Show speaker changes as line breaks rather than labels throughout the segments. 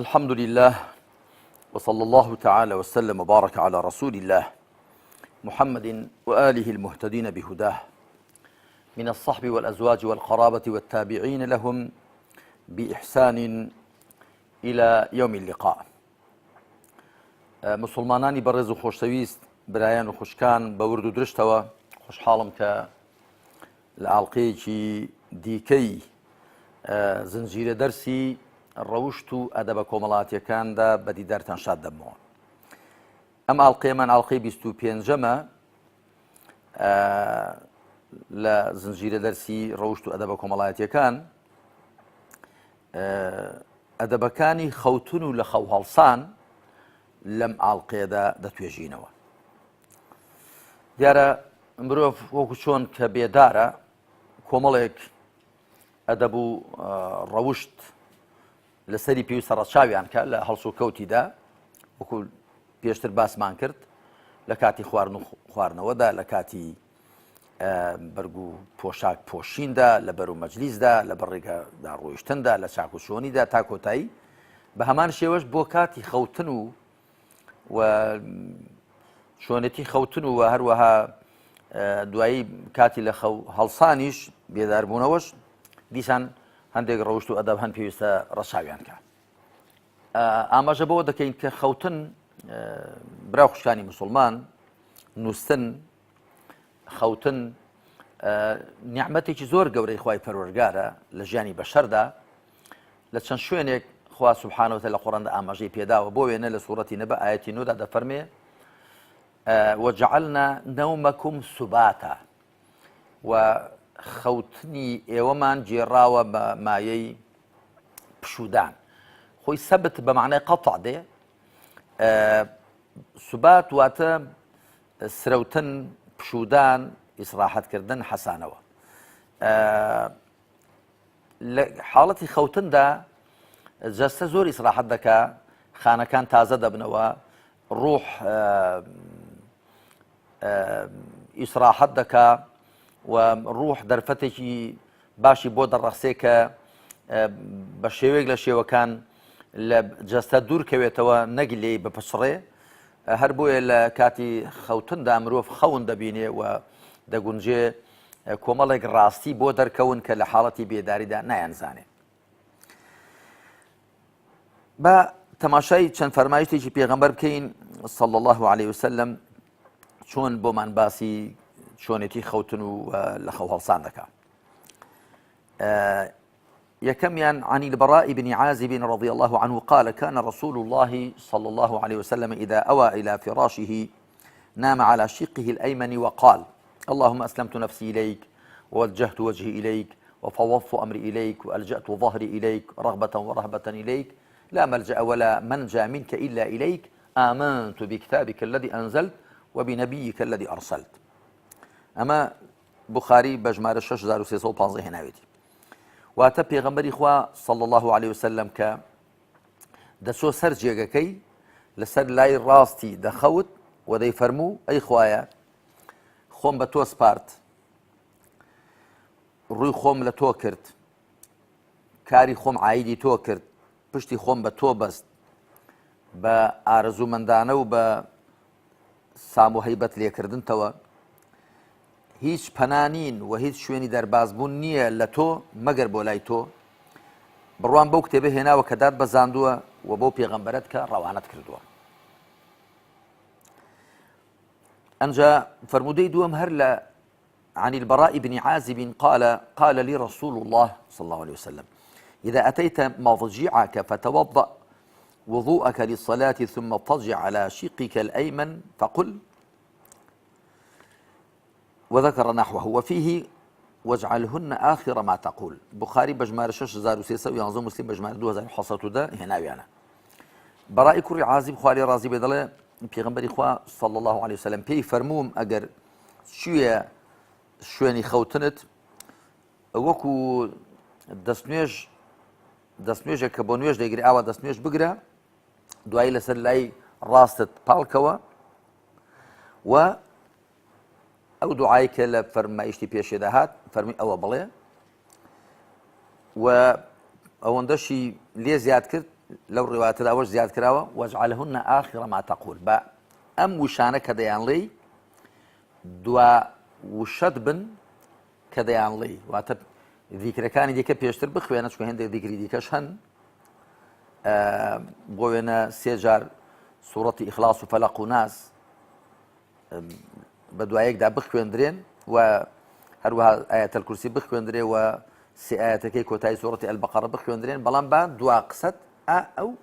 الحمد لله وصلى الله تعالى وسلم وبارك على رسول الله محمد وآله المهتدين بهداه من الصحب والأزواج والقرابة والتابعين لهم بإحسان إلى يوم اللقاء. مسلمانانی بەڕێز و خۆشەویست برایان و خوشکان بە ورد و درشتەوە خۆشحاڵم کە لە ئاڵقەیەکی دیکەی زنجیرە دەرسی ڕەوشت و ئەدەبە کۆمەڵاتیەکاندا بە دیدارتان شاد دەبمەوە. ئەم ئاڵقەیەمان ئاڵقەی 25ەمە لە زنجیرە دەرسی ڕەوشت و ئەدەبە کۆمەڵایەتیەکان. ئەدەبەکانی خەوتن و لە خەو هەڵسان لەم ئاڵقەیەدا دەتوێژینەوە. دیارە مرۆڤ وەکو چۆن کە بێدارە کۆمەڵێک ئەدەب و ڕەوشت لەسەری پێویستە ڕەچاویان کە لە هەڵس و کەوتیدا وەکو پێشتر باسمان کرد لە کاتی خواردن و خواردنەوەدا، لە کاتی بەرگ و پۆشاک پۆشیندا، لە بەر و مەجلیسدا، لە بەڕێگەدا ڕۆیشتندا، لە چاکوچۆنیدا تا کۆتایی. بە هەمان شێوەش بۆ کاتی خەوتن و شوێنێتی خەوتن و هەروەها دوایی کاتی لە هەڵسانیش بێداربوونەوەش دیسان هەندێک ڕەوشت و ئەدەب هەند پێویستە ڕەچاویان کە. ئاماژە بەوە دەکەین کە خەوتن برا خوشکانی مسلمان، نووسن، خەوتن نیعمەتێکی زۆر گەورەی خوای پەروەردگارە لە ژیانی بەشەردا. لە چەند شوێنێک خوا سوبحانەهو وتەعالا لە قورئاندا ئاماژەی پێداوە بۆ وێنە لە سوورەتی نەبە ئایەتی 9 دا دەفەرمێ وجعلنا نومكم سباتا، و خەوتنی ئێوەمان جێراوە بە مایەی پشودان. خۆی سەبت بە معنای قەتع دێ، سوبات واتە سرەوتن، پشودان، ئیسراحەتکردن، حەسانەوە. لە حاڵەتی خەوتندا جەستە زۆر ئیسراحەت دەکا، خانەکان تازە دەبنەوە، ڕوح ئیسراحەت دەکا و ڕوح دەرفەتێکی باشی بۆ دەڕەخسێ کە بە شێوەیەک لە شێوەکان لە جەستە دوورکەوێتەوە نەک لێی بپچڕێ. هەر بۆیە لە کاتی خەوتندا مرۆڤ خەون دەبینێ و دەگونجێ کۆمەڵێک ڕاستی بۆ دەرکەون کە لە حاڵەتی بێداریدا نایانزانێ. بە تەماشای چەند فەرمایشتێکی پێغەمبەر بکەین صلی الله عليه وسلم چۆن بۆمان باسی چۆنێتی خەوتن و لە خەو هەڵسان دەکا. يكميان عن البراء بن عازب رضي الله عنه قال كان رسول الله صلى الله عليه وسلم إذا أوى إلى فراشه نام على شقه الأيمن وقال اللهم أسلمت نفسي إليك ووجهت وجهي إليك وفوضت أمري إليك وألجأت ظهري إليك رغبة ورهبة إليك لا ملجأ ولا منجى منك إلا إليك آمنت بكتابك الذي أنزلت وبنبيك الذي أرسلت. أما بخاري بجمار 6315 هناويتي. واتە پێغەمبەری خوا صلی الله عليه وسلم کە دەچۆ سەر جێگەکەی لەسەر لای ڕاستی دەخەوت و دەیفەرموو ئەی خوایە خۆم بە تۆ سپارت، ڕووی خۆم لە تۆ کرد، کاری خۆم عایدی تۆ کرد، پشتی خۆم بە تۆ بەست، بە ئارەزومەندانە و بە سام و هەیبەت لێکردنتەوە هیچ پەنانین و هیچ شوێنی دەربازبوون نییە لە تۆ مەگەر بۆ لای تۆ. بڕوان بەو کتێبە هێناوە کە داد بەزاندووە و بۆ پێغەمبەرت کە ڕەوانەت کردووە. ئەنجا فرمودەی دووەم هەر لە عن البراء بن عازب قال لي رسول الله صلى الله عليه وسلم إذا أتيت مضجعك فتوضأ وضوءك للصلاة ثم اضطجع على شقك الأيمن فقل، وذكر نحوه وفيه واجعلهن آخر ما تقول. بخاري بجمار 6311 مسلم بجمار 2010 هنا ويانا. براء كري عازب خوالي رازي بدله پیغمبري خوا صلى الله عليه وسلم بي فرموم اگر شوێنی خەوتنت وەکو دەستنوێژێک کە بۆ نوێژ دەیگری ئاوا دەستنوێژ بگرە، دوایی لەسەر لای ڕاستت پاڵکەوە و ئەو دوعای کە لە فەرمایشتی پێشێدا هات فەرمی ئەوە بڵێ و ئەوەندەشی لێ زیاد کرد لو الرواية أوش زيادة كراوة واجعلهن آخر ما تقول با أم وشانة كديان لي دوا وشد بن كديان لي واتب ذكر كان ديك بيشتر بخوينا شكو هندي ذكري ديكش هن بوينا سيجار سورة إخلاص وفلق وناس بدوايك دا بخويندرين وهروها آية الكرسي بخويندرين وسي آية كي كوتاي سورة البقرة بخويندرين بلان بعد دوا قصد أو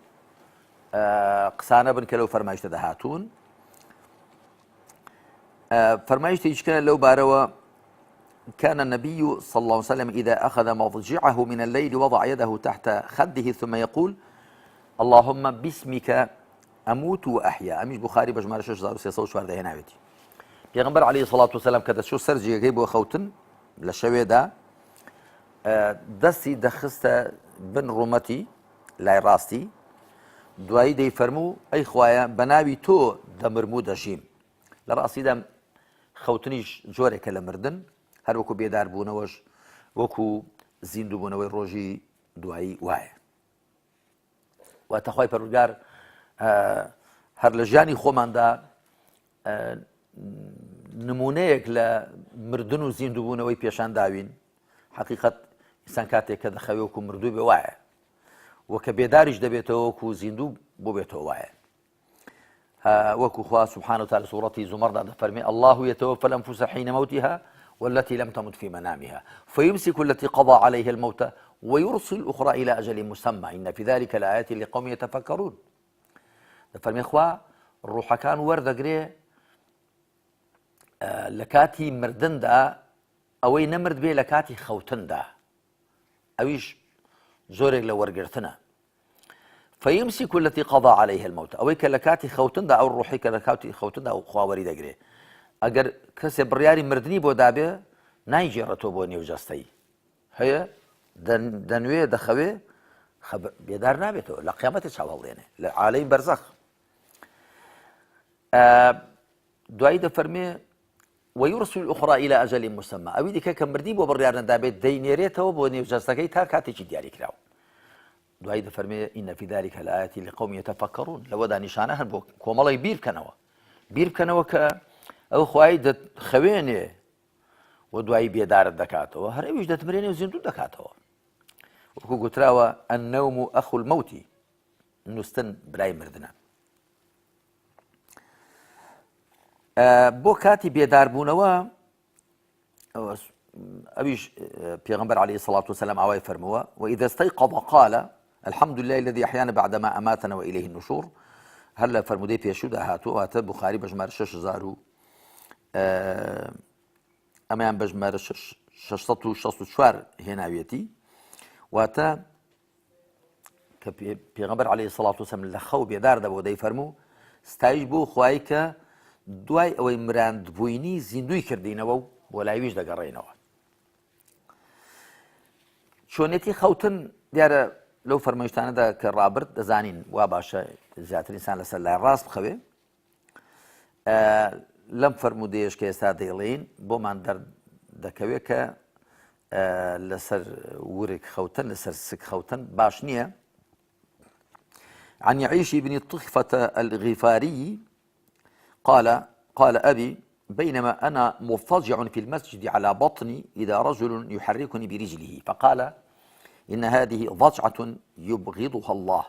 قسانة بن كلو فرمايش تدهاتون فرمايش تيجكنا لو باروا كان النبي صلى الله عليه وسلم إذا أخذ مضجعه من الليل وضع يده تحت خده ثم يقول اللهم باسمك أموت وأحيا أميش بخاري بجمال شش زارو سيصو شوار ده هنا بيتي پیغمبر عليه الصلاة والسلام كده شو سرجي جيبو خوتن لشوي دا دستي دخست بن رومتي لاي راستي دوایی دەی فەرموو ئەی خوایە بەناوی تۆ دەمرم و دەژیم لە ڕاستیدا خەوتنیش جۆرێکە لە مردن هەر وەکو بێداربوونەوەش وەکو زیندووبوونەوەی ڕۆژی دوایی وایە واتە خوای پەروەردگار هەر لە ژیانی خۆماندا نمونەیەک لە مردن و زیندووبوونەوەی پێشان داوین حەقیقەت ئینسان کاتێک کە دەخەوێ وەکو مردووی بێ وایە وكە بێداریش دەبێتەوە وەکو زیندوو بۆ بێتەوە وایە وەکو خوا سبحانه وتعالى سورة زمر دەفەرمێ الله يتوفى الأنفس حين موتها والتي لم تمت في منامها فيمسك التي قضى عليها الموت ويرسل الأخرى إلى أجل مسمى إن في ذلك لآيات لقوم يتفكرون دەفەرمێ خوا ڕوحەکان وەردەگرێ لە کاتی مردندا ئەوەی نەمرد بێ لە کاتی خەوتندا ئەویش زۆرێک لە وەرگرتنە فيمسك التي قضى عليها الموت ئەوەی کە لە کاتی خەوتندا ئەو ڕوحی کە لە کاتی خەوتندا خواوەری دەگرێ ئەگەر کەسێ بڕیاری مردنی بۆ دابێ نایگێڕێتەوە بۆ نێوجەستەی هەیە دەنوێ دەخەوێ بێدار نابێتەوە لە قیامەتێ چاو هەڵدێنێ لە عالەی بەرزەخ دوایی دەفەرمێ ويرسل الأخرى إلى أجل مسمى أوي ديكا كمردي بو بڕیار نەدابێت دەینێرێتەوە بۆ نێوجەستەکەی تا کاتێکی دیاری کراوە دوایی دەفەرمێ إن في ذلك لآيات لقوم يتفكرون لەوەدا نیشانە هەن بۆ کۆمەڵی بیر بکەنەوە کە ئەو خوای دەخەوێنێ و دوایی بێدارت دەکاتەوە هەر ئەویش دەتمرێنێ و زیندوو دەکاتەوە وەکو گوتراوە النوم أخو الموت نوستن برای مردنە بۆ کاتی بێداربوونەوە ئەویش پێغەمبەر عليه الصلاة والسلام ئاوای فەرمووە وإذا استيقظ قال الحمد لله الذي أحيانا بعدما أماتنا وإليه النشور هەر لە فەرمودەی پێشوودا هاتووە واتە بوخاری بە ژمارە 6000 و ئەمەیان بە ژمارە 664 هێناویەتی واتە کە پێغەمبەر عليه الصلاة والسلام لە خەو بێدار دەبوو دەیفەرموو ستایش بۆ خوای کە دوای ئەوەی مراندبووینی زیندوی کردینەوە و بۆ لایویش دەگەڕێنەوە چۆنێتی خەوتن دیارە لەو فەرمایشتانەدا کە ڕابرد دەزانین وا باشە زیاتر ئینسان لەسەر لای ڕاست بخەوێ لەم فەرمودەیەش کە ئێستا دەیڵێین بۆمان دەکەوێت کە لەسەر ورێک خەوتن لەسەر سک خەوتن باش نییە عن يعيش بن طخفة الغفاري قال أبي بينما أنا مضطجع في المسجد على بطني إذا رجل يحركني برجله فقال إن هذه ضجعة يبغضها الله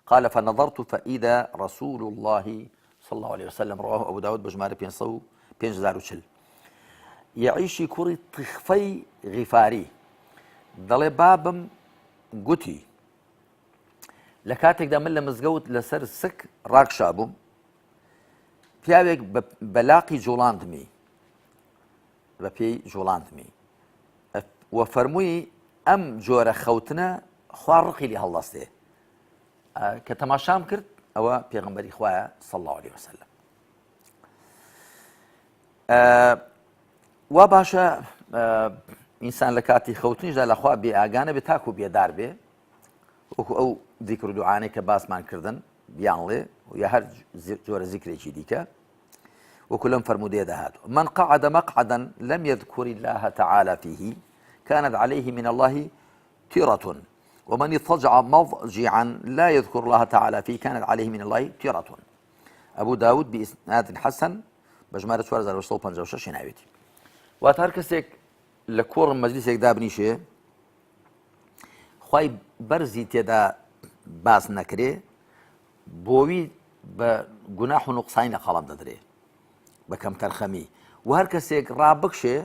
قال فنظرت فإذا رسول الله صلى الله عليه وسلم رواه أبو داود بجمار بين زارو شل يعيش كوري طخفي غفاري دڵێ بابم گوتی لە کاتێکدا من لە مزگەوت لەسەر سک ڕاکشابووم پیاوێک بەلاقی جوڵاندمی بە پێی جوڵاندمی وە فەرمووی ئەم جۆرە خەوتنە خوا ڕقی لێ هەڵدەستێ کە تەماشام کرد ئەوە پێغەمبەری خوایە صلی الله عليه وسلم وا باشە ئینسان لە کاتی خەوتنیشدا لەخوا بێئاگانە بێ تاکو بێدار بێ وەکو ئەو ذیکر و دوعانەی کە باسمان کردن بیانڵێ یا هەر جۆرە ذیکرێکی دیکە وەکو لەم فەرمودەیەدا هاتووە من قعد مقعدا لم يذكر الله تعالى فيه كانت عليه من الله تيرة ومن اضطجع مضجعا لا يذكر الله تعالى فيه كانت عليه من الله تيرة. أبو داود بإسناد حسن بجمارة 4856 هێناوێتی. واتە هەر کەسێک لە کۆڕ مەجلیسێکدا بنیشێ خوای بەرزی تێدا باس نەکرێ بۆوی بە گوناح و نوقسانی لە قەڵەم دەدرێ بە کەم تەرخەمی و هەر کەسێک ڕابکشێ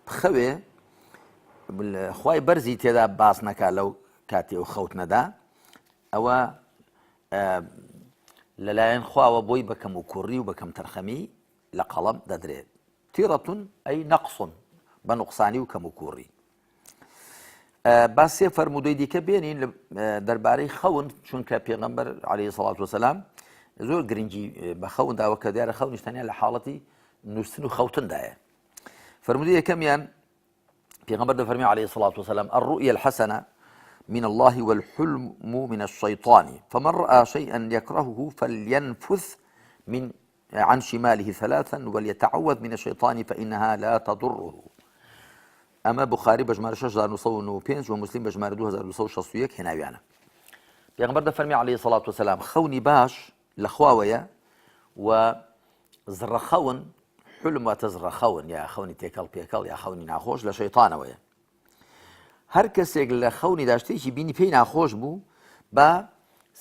بخەوێ خوای بەرزی تێدا باس نەکا لەو کاتێ و خەوتنەدا ئەوە لەلایەن خواوە بۆی بەکەم و کوڕی و بەکەم تەرخەمی لە قەڵەم دەدرێت. تیڕەتون ئەی نەقسون بە نوقسانی و کەم و کوڕی. با سێ فەرموودەی دیکە بێنین دەربارەی خەون چونکە پێغەمبەر عەلەیهی سەڵات وەسەلام زۆر گرنگی بە خەون داوە کە دیارە خەونیش تەنیا لە حاڵەتی نووسن و خەوتندایە. فەرموودەی یەکەمیان پێغەمبەر دەفەرمێ عەلەیهی سەڵات وەسەلام الرؤيا الحسنة من الله والحلم من الشيطان فمن رأى شيئا يكرهه فلينفث عن شماله ثلاثا وليتعوذ من الشيطان فإنها لا تضره. ئەمە بوخاری بەژمارە 6905 و مسلیم بەژمارە 2261 هێناویانە. پێغەمبەر دەفەرمێ عەلەیهی سەڵات وەسەلام خەونی باش لە خواوەیە و زڕەخەون حلم واتە زڕەخەون یا خەونی تێکەڵ پێکەڵ یا خەونی ناخۆش لە شەیطانەوەیە. هەر کەسێک لە خەونی داشتێکی بینی پێی ناخۆش بوو بە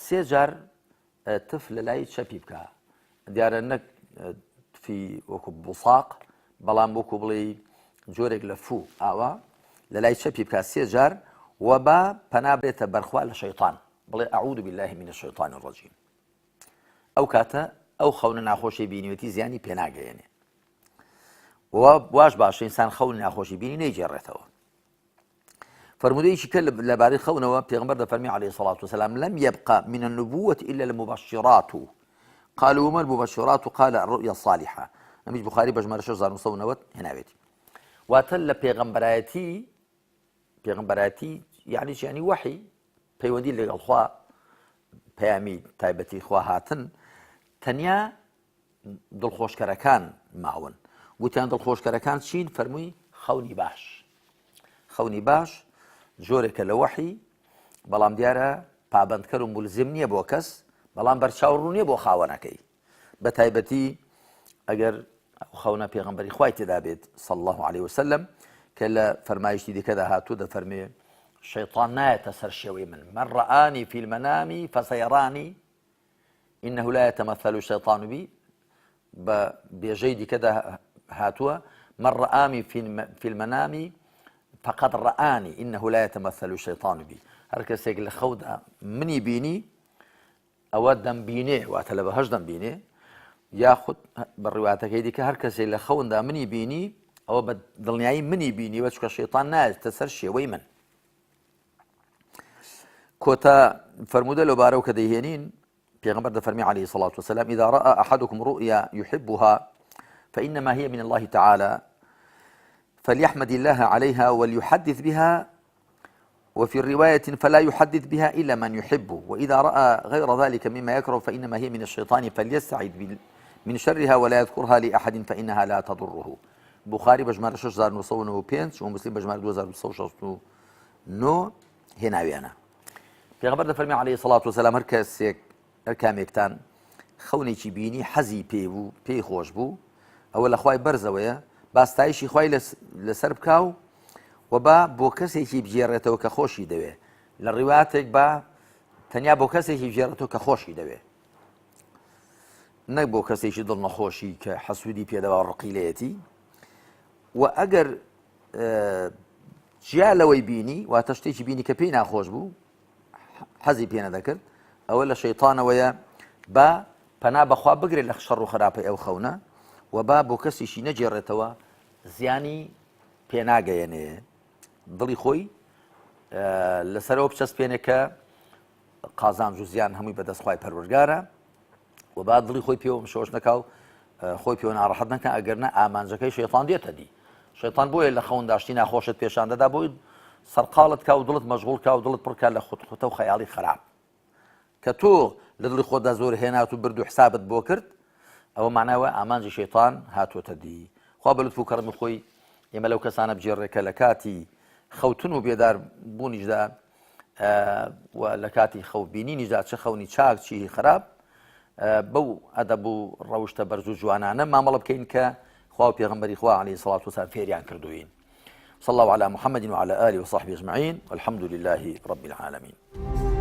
سێ جار تف لە لای چەپی بکە. دیارە نەک تفی وەکو بوساق بەڵام وەکو بڵێ جۆرێک لە فوو ئاوا لە لای چەپی بکە سێ جار و بە پەنا بێتە بەرخوا لە شەیطان بڵێ ئەعوذ بالله من الشیطان الرجیم. ئەو کاتە ئەو خەونە ناخۆشی بینیوەتی زیانی پێناگەیەنێ و واش باشە ئینسان خەونی ناخۆشی بینی نەیجێڕێتەوە. فرمودەیەکی کە لەبارەی خەونەوە پێغەمبەر دەفەرمێ عەلەیهی الصلاة والسلام لم يبقى من النبوة إلا المبشرات قالوا وما المبشرات قال الرؤيا الصالحة. ئەمیش بوخاری بەژمارە 6990 هێناوێتی. واتە لە پێغەمبەرەتی یعنی وحی پەیوەندی لەگەڵ خوا پەیامی تایبەتی خوا هاتن تەنیا دڵخۆشکەرەکان ماون. گوتیان دڵخۆشکەرەکان چین؟ فەرمووی خەونی باش. خەونی باش جۆرێکە لە وحی بەڵام دیارە پابەندکەر و مولزم نییە بۆ کەس بەڵام بەرچاوڕوو نییە بۆ خاوەنەکەی بە تایبەتی ئەگەر خەونە پێغەمبەری خوای تێدا بێت صلی الله عليه وسلم کە لە فەرمایشتی دیکەدا هاتوو دەفەرمێ شەیطان نایەتە سەر شێوەی من رآني في المنام فسيراني إنه لا يتمثل الشيطان بي. بە بێژەی دیکەدا هاتووە من رآني في المنام فقد رآني إنه لا يتمثل الشيطان بي. هەر کەسێک لە خەودا منی بینی ئەوە دەمبینێ واتە لە بەهەشت دەمبینێ یاخود بە ڕیواتەکەی دیکە هەر کەسێک لە خەوندا منی بینی ئەوە بە دڵنیایی منی بینی وە چکە شەیطان نایەتە سەر شێوەی من. کۆتا فەرموودە لەو بارەو کە دەیهێنین پێغەمبەر دەفەرمێ عەلەیهی الصلاة والسلام إذا رأى أحدكم رؤيا يحبها فإنما هي من الله تعالى فليحمد الله عليها وليحدث بها وفي الرواية فلا يحدث بها إلا من يحبه وإذا رأى غير ذلك مما يكره فإنما هي من الشيطان فليستعذ من شرها ولا يذكرها لأحد فإنها لا تضره. بخاري بجمارة 6995 ومسلم بجمارة 2269 هێناویانە. پێغەمبەر دەفەرمێ عەلەیهی الصلاة والسلام هەر کامێکتان خەونێکی بینی حەزی پێی بوو پێی خۆش بوو ئەوە لە خوای بەرزەوەیە باستایشی خوای لەسەر بکاو و با بۆ کەسێکی بژێڕێتەوە کە خۆشی دەوێ لە ڕیواتێک با تەنیا بۆ کەسێکی بژێڕێتەوە کە خۆشی دەوێ نەک بۆ کەسێکی دڵ نەخۆشی کە حەسوودی پێدەوا ڕقیلەتی و ئەگەر جیا لەوەی بینی واتە شتێکی بینی کە پێی ناخۆش بوو حەزی پێ نەدەکرد ئەوە لە شەیطانەوەیە با پەنا بەخوا بگرێت لە شەڕ و خراپەی ئەو خەونە و با بۆ کەسیشی نەجێڕێتەوە زیانی پێناگەیەنێ دڵی خۆی لەسەرەوە بچەسپێنێ کە قازانج و زیان هەمووی بەدەستخوای پەروەردگارە و با دڵی خۆی پێوە شۆش نەکاو خۆی پێوە ناڕەحەت نەکە ئەگەرنە ئامانجەکەی شەیطان دێتە دی. شەیطان بۆیە لە خەون داشتی ناخۆشت پێشان دەدا بۆی سەرقاڵت کا و دڵت مەشغوڵ کا و دڵت پڕکە لە خوتە و خەیاڵی خراپ کە تۆ لە دڵی خۆدا زۆر هێنات و برد و حسابت بۆ کرد ئەوە معناوە ئامانجی شەیطان هاتووەتە دی. خوا بە لوتف و کەڕەمی خۆی ئێمە لەو کەسانە بجێڕێ کە لە کاتی خەوتن و بێدار بوونیشدا و لە کاتی خەوبینینی جا چه خەونی چاک چی خراپ بەو ئەدەب و ڕەوشتە بەرز و جوانانە مامەڵە بکەین کە خوا و پێغەمبەری خوا عەلەیهی سەڵات وسەلام فێریان کردوین. صلى الله على محمد وعلى آله وصحبه أجمعين والحمد لله رب العالمين.